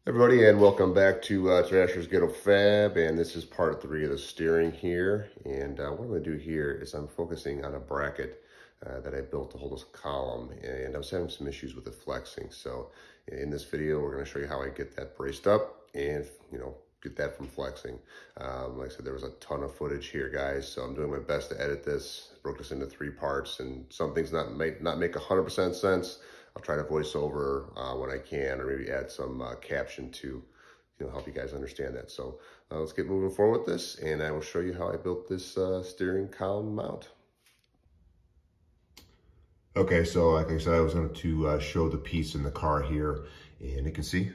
Everybody, and welcome back to Thrasher's Ghetto Fab, and this is part 3 of the steering here. And what I'm going to do here is I'm focusing on a bracket that I built to hold this column, and I was having some issues with it flexing. So in this video, we're going to show you how I get that braced up and, get that from flexing. Like I said, there was a ton of footage here, guys, so I'm doing my best to edit this. I broke this into 3 parts, and some things might not make 100% sense. I'll try to voice over when I can, or maybe add some caption to, help you guys understand that. So let's get moving forward with this, and I will show you how I built this steering column mount. Okay, so like I said, I was going to show the piece in the car here, and you can see,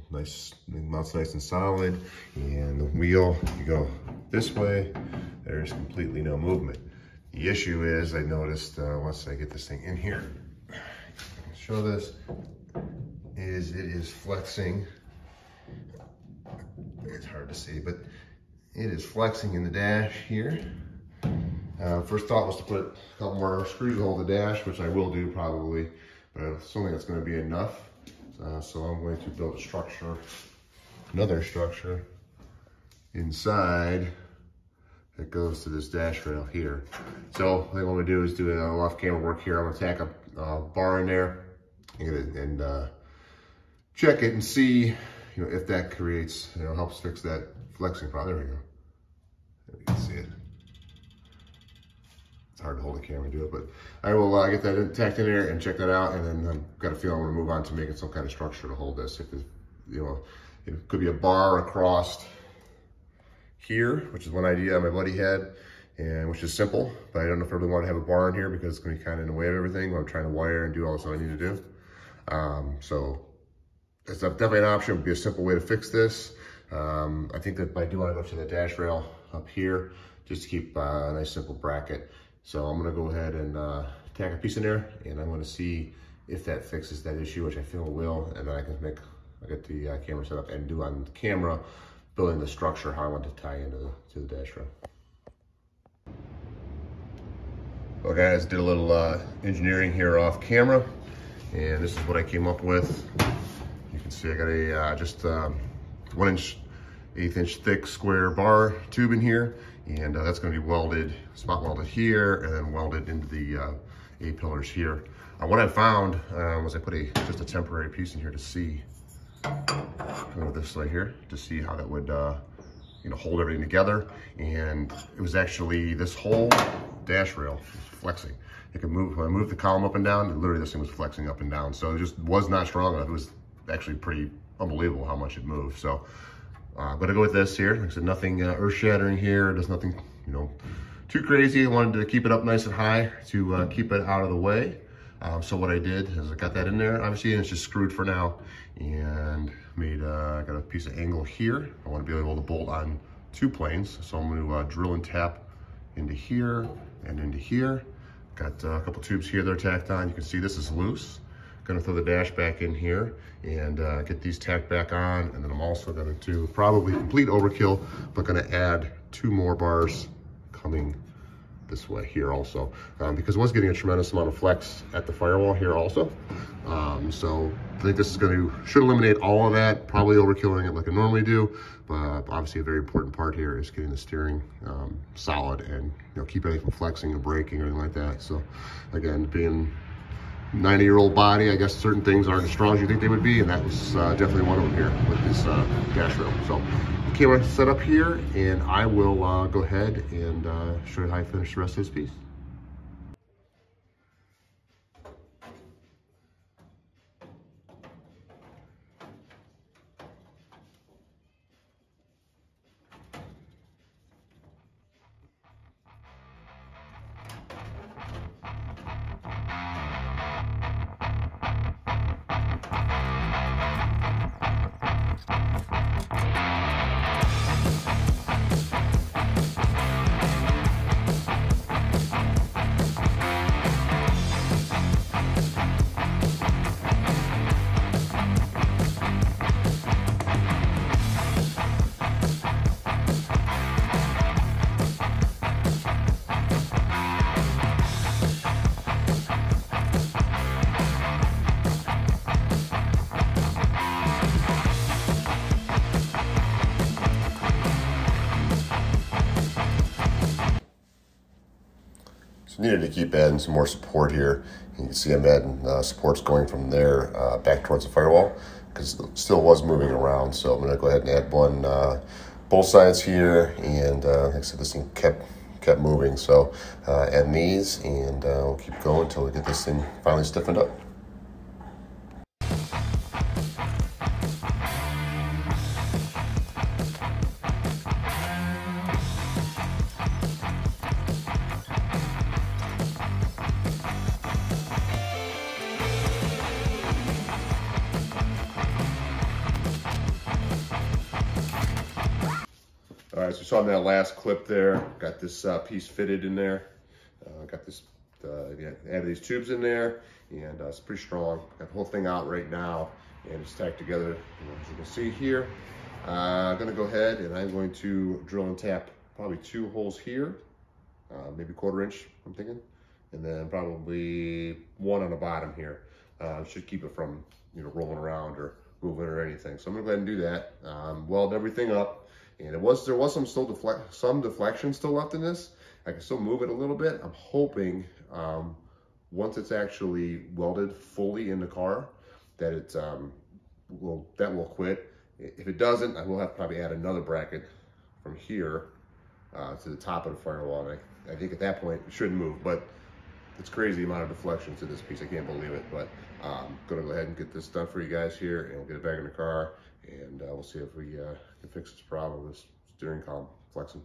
nice, the mount's nice and solid, and the wheel, you go this way, there's completely no movement. The issue is, I noticed once I get this thing in here, show this, it is flexing. It's hard to see, but it is flexing in the dash here. First thought was to put a couple more screws to hold the dash, which I will do probably, but I don't think that's going to be enough. So I'm going to build a structure, another structure inside that goes to this dash rail here. So what I'm going to do is do a little off-camera work here. I'm going to tack a bar in there and check it and see, if that creates, helps fix that flexing problem. There we go. There you can see it. It's hard to hold the camera and do it, but I will get that tacked in there and check that out. And then I've got a feeling I'm going to move on to making some kind of structure to hold this. If it's, it could be a bar across here, which is one idea my buddy had, and which is simple, but I don't know if I really want to have a bar in here because it's going to be kind of in the way of everything when I'm trying to wire and do all this I need to do. So it's definitely an option. It would be a simple way to fix this. I think that I do want to go to the dash rail up here just to keep a nice simple bracket. So I'm going to go ahead and tack a piece in there, and I'm going to see if that fixes that issue, which I feel it will, and then I can get the camera set up and do on camera building the structure how I want to tie into the dash rail. Well, guys, did a little engineering here off camera, and this is what I came up with. You can see I got a just 1-inch, 1/8-inch thick square bar tube in here, and that's going to be welded, spot welded here, and then welded into the A-pillars here. What I found was I put just a temporary piece in here to see, this right here, to see how that would hold everything together. And it was actually this whole dash rail flexing. It could move, when I moved the column up and down, literally this thing was flexing up and down. So it just was not strong enough. It was actually pretty unbelievable how much it moved. So I'm gonna go with this here. Like I said, nothing earth-shattering here. There's nothing, too crazy. I wanted to keep it up nice and high to keep it out of the way. So what I did is I got that in there, obviously, and it's just screwed for now. And I got a piece of angle here. I want to be able to bolt on 2 planes. So I'm going to drill and tap into here and into here. Got a couple tubes here that are tacked on. You can see this is loose. Going to throw the dash back in here and get these tacked back on. And then I'm also going to do probably complete overkill, but going to add 2 more bars coming this way here also, because I was getting a tremendous amount of flex at the firewall here also. So I think this should eliminate all of that, probably overkilling it like I normally do, but obviously a very important part here is getting the steering solid and keep anything from flexing or breaking or anything like that. So again, being 90-year-old body, I guess certain things aren't as strong as you think they would be, and that was definitely one of them here with this dash rail. So camera set up here, and I will go ahead and show you how I finish the rest of this piece. So needed to keep adding some more support here. You can see I'm adding supports going from there back towards the firewall because it still was moving around. So I'm gonna go ahead and add one both sides here, and like I said, this thing kept moving. So add these, and we'll keep going until we get this thing finally stiffened up. All right, so you saw in that last clip there, got this piece fitted in there. Got this, added these tubes in there, and it's pretty strong. Got the whole thing out right now, and it's tacked together, as you can see here. I'm gonna go ahead and I'm going to drill and tap probably 2 holes here, maybe 1/4 inch, I'm thinking, and then probably 1 on the bottom here. Should keep it from, rolling around or moving or anything. So I'm gonna go ahead and do that. Weld everything up. And there was some deflection still left in this. I can still move it a little bit. I'm hoping once it's actually welded fully in the car that it will quit. If it doesn't, I will have to probably add another bracket from here to the top of the firewall. And I think at that point it shouldn't move, but it's crazy amount of deflection to this piece. I can't believe it, but I'm gonna go ahead and get this done for you guys here, and we'll get it back in the car, and we'll see if we can fix this problem with this steering column flexing.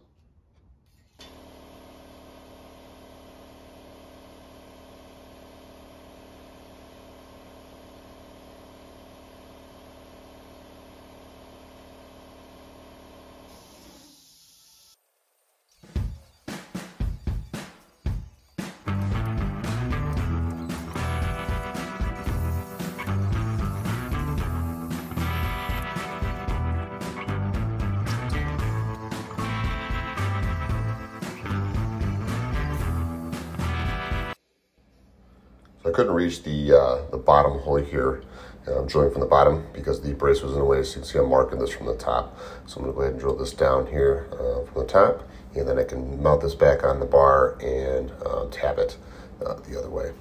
So I couldn't reach the bottom hole here. I'm drilling from the bottom because the brace was in the way. So you can see I'm marking this from the top. So I'm gonna go ahead and drill this down here from the top, and then I can mount this back on the bar and tap it the other way.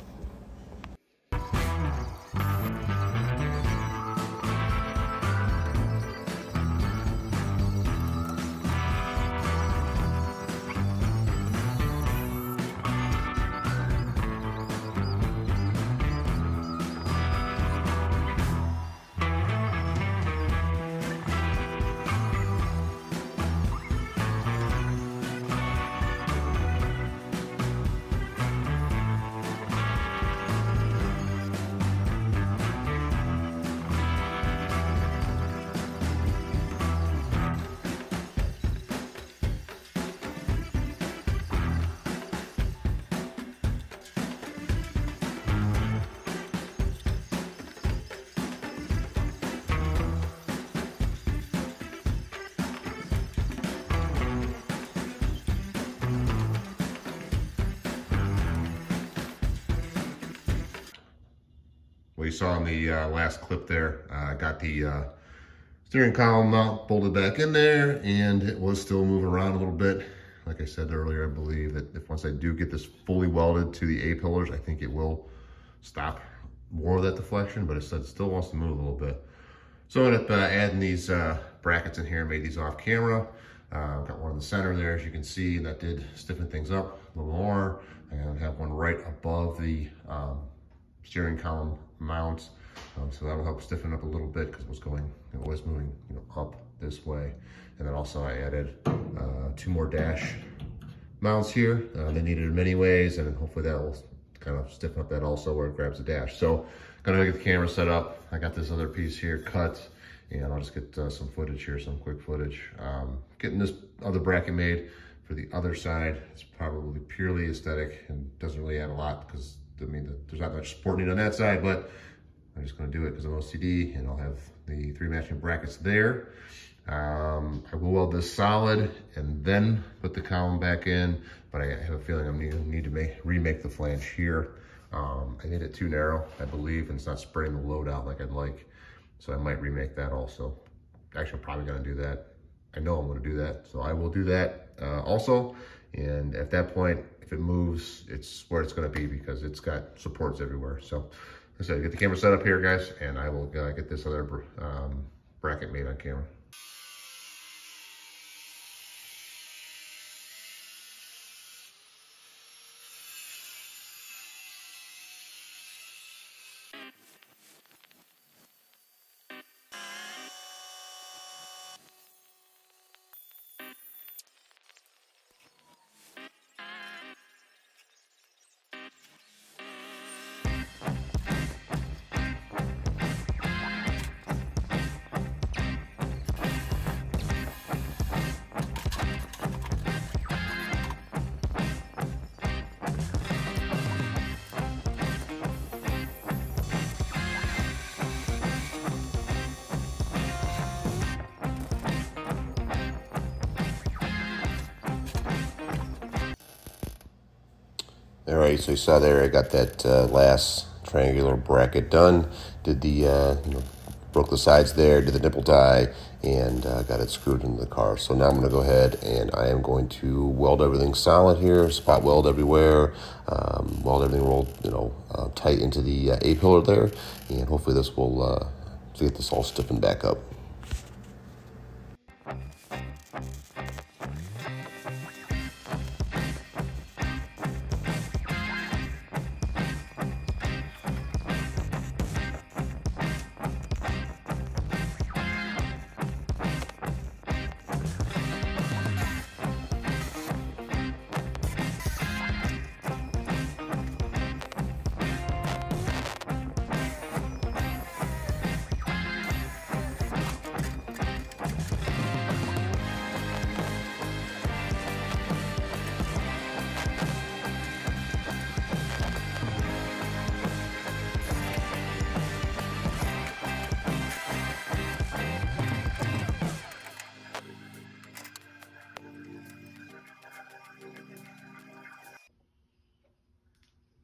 Well, you saw in the last clip there, I got the steering column mount bolted back in there, and it was still moving around a little bit. Like I said earlier, I believe that if once I do get this fully welded to the A-pillars, I think it will stop more of that deflection, but it still wants to move a little bit. So I ended up adding these brackets in here, made these off camera. Got one in the center there, as you can see, and that did stiffen things up a little more. And I have one right above the steering column mount, so that'll help stiffen up a little bit because it was moving up this way. And then also I added 2 more dash mounts here. They needed them anyways, and hopefully that will kind of stiffen up that also where it grabs the dash. So gonna get the camera set up. I got this other piece here cut, and I'll just get some footage here, some quick footage. Getting this other bracket made for the other side. It's probably purely aesthetic and doesn't really add a lot because there's not much support needed on that side, but I'm just gonna do it because I'm OCD, and I'll have the 3 matching brackets there. I will weld this solid and then put the column back in, but I have a feeling I'm gonna need to remake the flange here. I made it too narrow, I believe, and it's not spreading the load out like I'd like. So I might remake that also. Actually, I'm probably gonna do that. I know I'm gonna do that, so I will do that also. And at that point, if it moves, it's where it's going to be because it's got supports everywhere. So like I said, get the camera set up here, guys, and I will get this other bracket made on camera. All right, so you saw there, I got that last triangular bracket done. Did the, broke the sides there, did the nipple tie, and got it screwed into the car. So now I'm gonna go ahead and I am going to weld everything solid here, spot weld everywhere, weld everything rolled, tight into the A-pillar there, and hopefully this will get this all stiffened back up.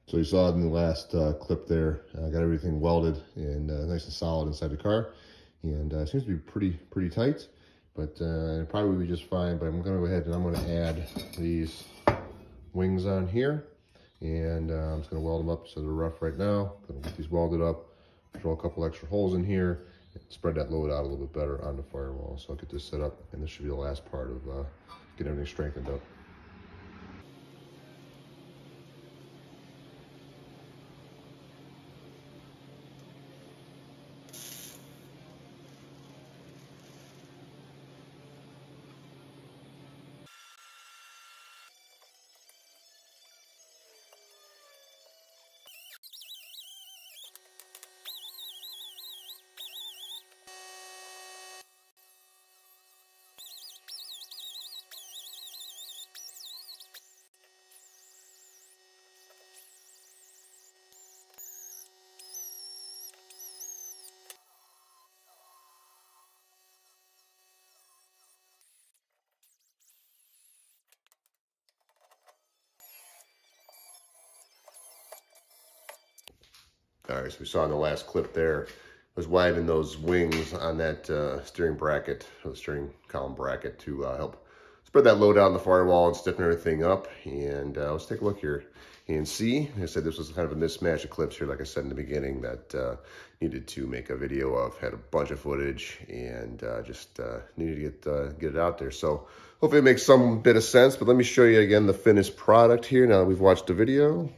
So you saw in the last clip there, I got everything welded and nice and solid inside the car, and it seems to be pretty tight, but it probably will be just fine. But I'm going to go ahead and I'm going to add these wings on here, and I'm just going to weld them up so they're rough right now. Going to get these welded up, drill a couple extra holes in here, and spread that load out a little bit better on the firewall. So I'll get this set up, and this should be the last part of getting everything strengthened up. All right, so we saw in the last clip there, I was widening those wings on that steering bracket, or the steering column bracket, to help spread that load out on the firewall and stiffen everything up. And let's take a look here and see. Like I said, this was kind of a mismatch of clips here, like I said in the beginning, that needed to make a video of. Had a bunch of footage and just needed to get it out there. So hopefully it makes some bit of sense, but let me show you again the finished product here now that we've watched the video.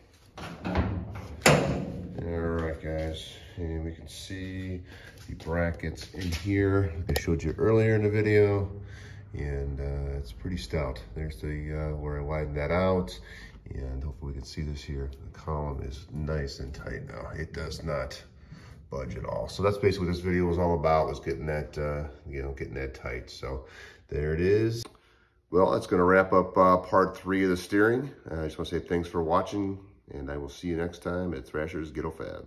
Guys, and we can see the brackets in here like I showed you earlier in the video, and it's pretty stout. There's the where I widened that out, and hopefully we can see this here. The column is nice and tight now. It does not budge at all. So that's basically what this video was all about, was getting that getting that tight. So there it is. Well, that's going to wrap up part 3 of the steering. I just want to say thanks for watching, and I will see you next time at Thrasher's Ghetto Fab.